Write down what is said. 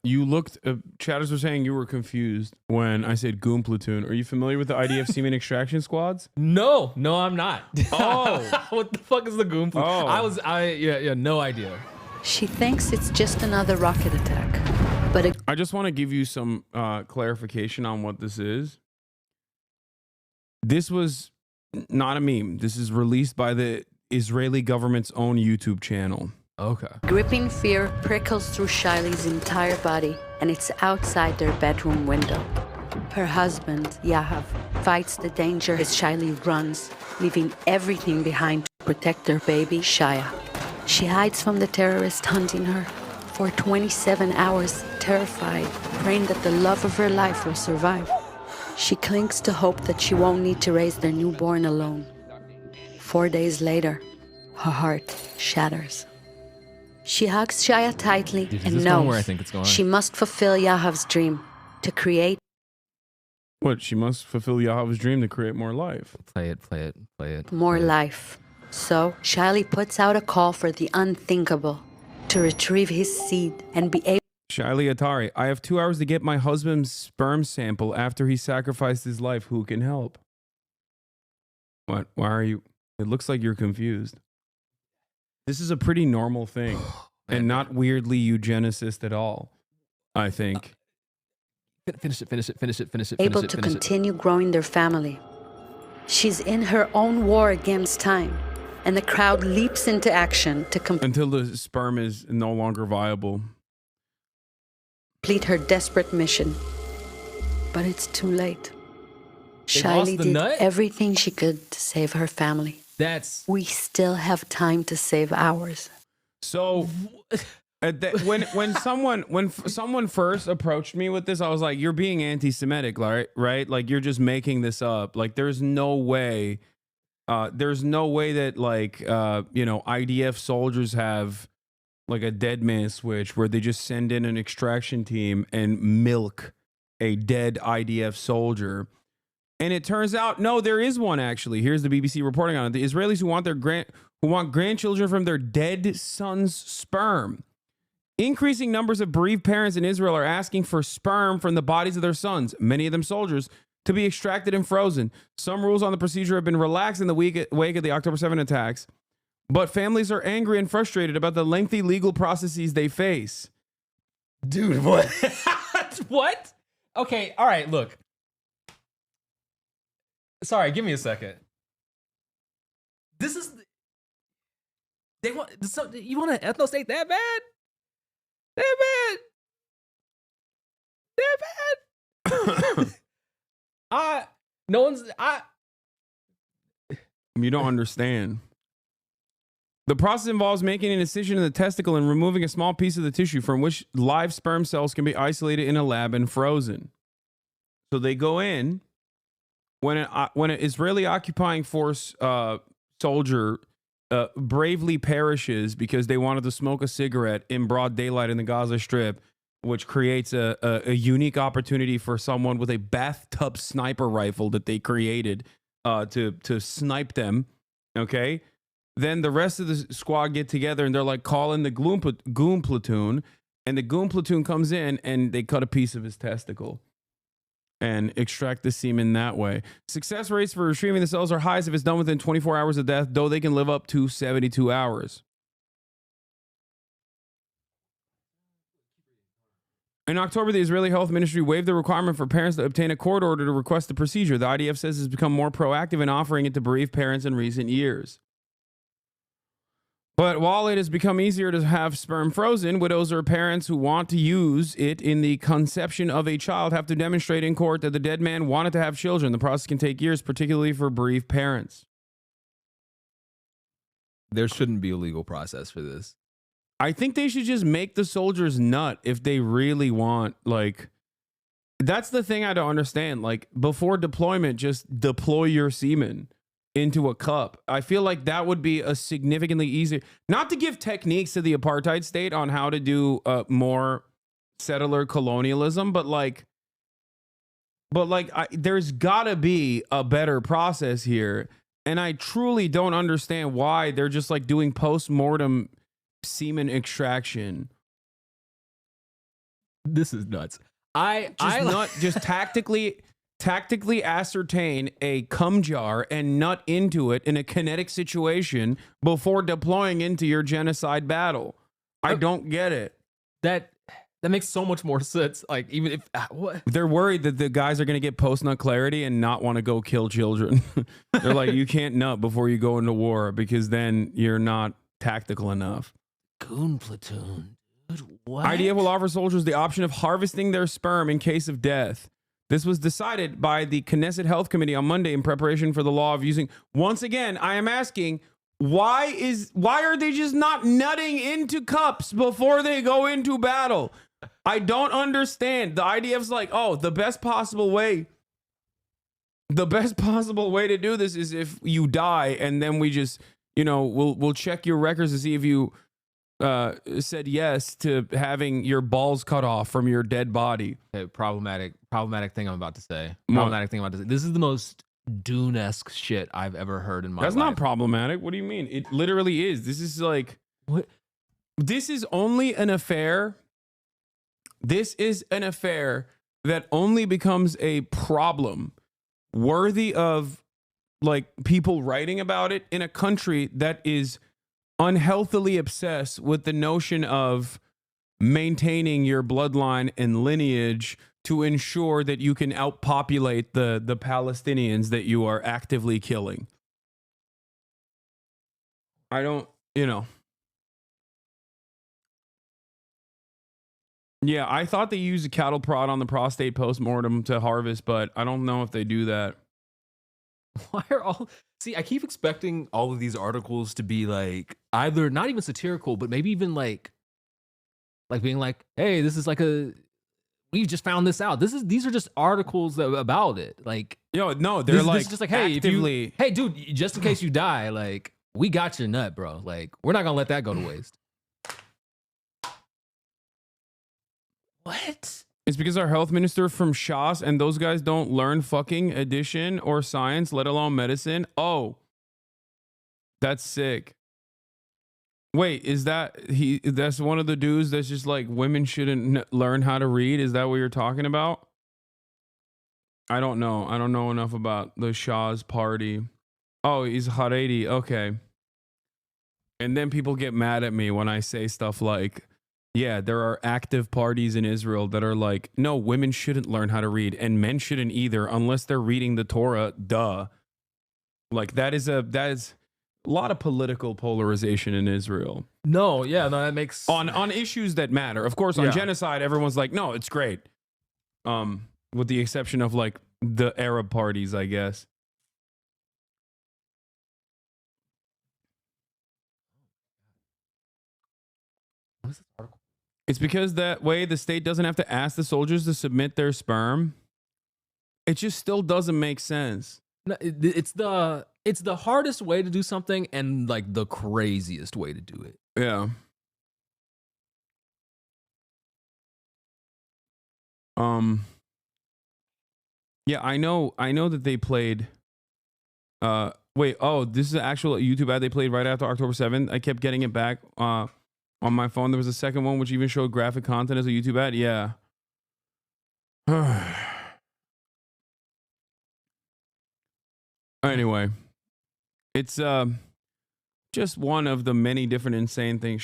You looked. Chatters were saying you were confused when I said goon platoon. Are you familiar with the IDF semen extraction squads? No, I'm not. Oh, what the fuck is the goon platoon? Oh. Yeah, no idea. She thinks it's just another rocket attack, but I just want to give you some clarification on what this is. This was not a meme. This is released by the Israeli government's own YouTube channel. Okay. gripping fear prickles through Shiley's entire body, and it's outside their bedroom window. Her husband, Yahav, fights the danger as Shiley runs, leaving everything behind to protect their baby, Shaya. She hides from the terrorist hunting her for 27 hours, terrified, praying that the love of her life will survive. She clings to hope that she won't need to raise their newborn alone. 4 days later, her heart shatters. She hugs Shaya tightly and knows where I think it's going? she must fulfill Yahav's dream to create. What? She must fulfill Yahav's dream to create more life. Play it. More life. So, Shiley puts out a call for the unthinkable to retrieve his seed and be able. Shiley Atari, I have 2 hours to get my husband's sperm sample after he sacrificed his life. Who can help? What? Why are you? It looks like you're confused. This is a pretty normal thing and not weirdly eugenicist at all, I think. Finish it. able to continue growing their family. She's in her own war against time, and the crowd leaps into action to Until the sperm is no longer viable. complete her desperate mission. But it's too late. They lost Shiley the did nut? everything she could to save her family. That's We still have time to save ours. So when someone first approached me with this, I was like, "You're being anti-Semitic, right? Like you're just making this up. Like there's no way that IDF soldiers have like a dead man switch where they just send in an extraction team and milk a dead IDF soldier." And it turns out, no, there is one actually. Here's the BBC reporting on it. The Israelis who want grandchildren from their dead son's sperm. Increasing numbers of bereaved parents in Israel are asking for sperm from the bodies of their sons, many of them soldiers, to be extracted and frozen. Some rules on the procedure have been relaxed in the wake of the October 7 attacks, but families are angry and frustrated about the lengthy legal processes they face. dude, what? What? Okay, all right, look. Sorry, give me a second. This is you want to ethno state that bad? That bad? You don't understand. The process involves making an incision in the testicle and removing a small piece of the tissue from which live sperm cells can be isolated in a lab and frozen. So they go in when an Israeli occupying force soldier bravely perishes because they wanted to smoke a cigarette in broad daylight in the Gaza Strip, which creates a unique opportunity for someone with a bathtub sniper rifle that they created to snipe them. Okay. Then the rest of the squad get together and they're like, call in the goon platoon. And the goon platoon comes in and they cut a piece of his testicle and extract the semen that way. Success rates for retrieving the cells are highest if it's done within 24 hours of death, though they can live up to 72 hours. In October, the Israeli Health Ministry waived the requirement for parents to obtain a court order to request the procedure. The IDF says it's become more proactive in offering it to bereaved parents in recent years. But while it has become easier to have sperm frozen, widows or parents who want to use it in the conception of a child have to demonstrate in court that the dead man wanted to have children. The process can take years, particularly for bereaved parents. There shouldn't be a legal process for this. I think they should just make the soldiers nut if they really want. Like, that's the thing I don't understand. Like, before deployment, just deploy your semen into a cup. I feel like that would be a significantly easier, not to give techniques to the apartheid state on how to do more settler colonialism, but there's gotta be a better process here. And I truly don't understand why they're just like doing post-mortem semen extraction. This is nuts. Just tactically ascertain a cum jar and nut into it in a kinetic situation before deploying into your genocide battle. I don't get it. That makes so much more sense. Like, even if what They're worried that the guys are going to get post-nut clarity and not want to go kill children. They're like, you can't nut before you go into war because then you're not tactical enough. goon platoon, dude, what? IDF will offer soldiers the option of harvesting their sperm in case of death. This was decided by the Knesset Health Committee on Monday in preparation for the law of using. Once again, I am asking, why are they just not nutting into cups before they go into battle? I don't understand. The IDF's like, oh, the best possible way to do this is if you die, and then we just, we'll check your records to see if you said yes to having your balls cut off from your dead body. Okay, problematic thing I'm about to say. This is the most Dune-esque shit I've ever heard in my life. That's not problematic. What do you mean? It literally is. This is like, what? This is only an affair. This is an affair that only becomes a problem worthy of like people writing about it in a country that is unhealthily obsessed with the notion of maintaining your bloodline and lineage to ensure that you can outpopulate the Palestinians that you are actively killing. I don't, Yeah, I thought they used a cattle prod on the prostate postmortem to harvest, but I don't know if they do that. Why are all... See, I keep expecting all of these articles to be like either not even satirical, but maybe even like being like, hey, this is like we just found this out. These are just articles about it. Like, no, they're this like is just like, hey, actively... hey, dude, just in case you die, like, we got your nut, bro. Like, we're not gonna let that go to waste. What? It's because our health minister from Shas and those guys don't learn fucking addition or science, let alone medicine. Oh, that's sick. Wait, is that's one of the dudes that's just like women shouldn't learn how to read? Is that what you're talking about? I don't know. I don't know enough about the Shah's party. Oh, he's Haredi. Okay. And then people get mad at me when I say stuff like, yeah, there are active parties in Israel that are like, no, women shouldn't learn how to read and men shouldn't either unless they're reading the Torah. Duh. Like that is a lot of political polarization in Israel. No, that makes on issues that matter. Of course, on genocide, everyone's like, no, it's great. With the exception of like the Arab parties, I guess. What is this article? It's because that way the state doesn't have to ask the soldiers to submit their sperm. It just still doesn't make sense. No, it's the hardest way to do something and like the craziest way to do it. Yeah. Yeah, I know that they played wait, oh, this is an actual YouTube ad they played right after October 7th. I kept getting it back on my phone. There was a second one which even showed graphic content as a YouTube ad. Yeah. Anyway, it's just one of the many different insane things.